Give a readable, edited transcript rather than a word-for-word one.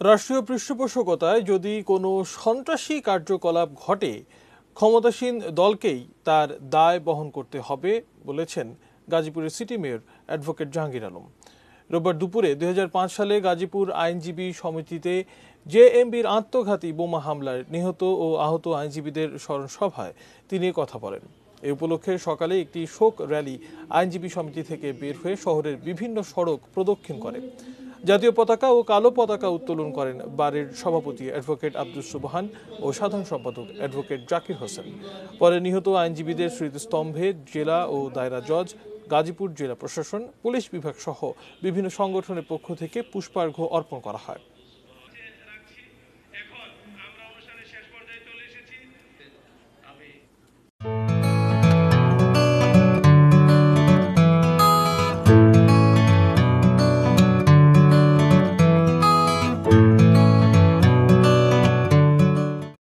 রাষ্ট্রীয় পৃষ্ঠপোষকতায় যদি কোনো সন্ত্রাসী কার্যকলাপ ঘটে ক্ষমতাসীন দলকেই তার দায় বহন করতে হবে বলেছেন গাজীপুরের city mayor advocate Jahangir Alam. রোববার দুপুরে 2005 সালে গাজীপুর আইনজীবী সমিতিতে জেএমবির আত্মঘাতী বোমা হামলায় নিহত ও আহত আইনজীবীদের স্মরণ সভায় তিনি কথা বলেন। এই উপলক্ষে সকালে একটি শোক র্যালি আইনজীবী সমিতি থেকে বের হয়ে শহরের বিভিন্ন সড়ক প্রদক্ষিণ করে। জাতীয় পতাকা ও কালো পতাকা উত্তোলন করেন বারের সভাপতি অ্যাডভোকেট আব্দুস সুবহান ও সাধারণ সম্পাদক অ্যাডভোকেট জাকির হোসেন। পরে নিহত আইনজীবীদের স্মৃতিস্তম্ভে জেলা ও দায়রা জজ, গাজীপুর জেলা প্রশাসন, পুলিশ বিভাগ সহ বিভিন্ন সংগঠনের পক্ষ থেকে পুষ্পার্ঘ্য অর্পণ করা হয়।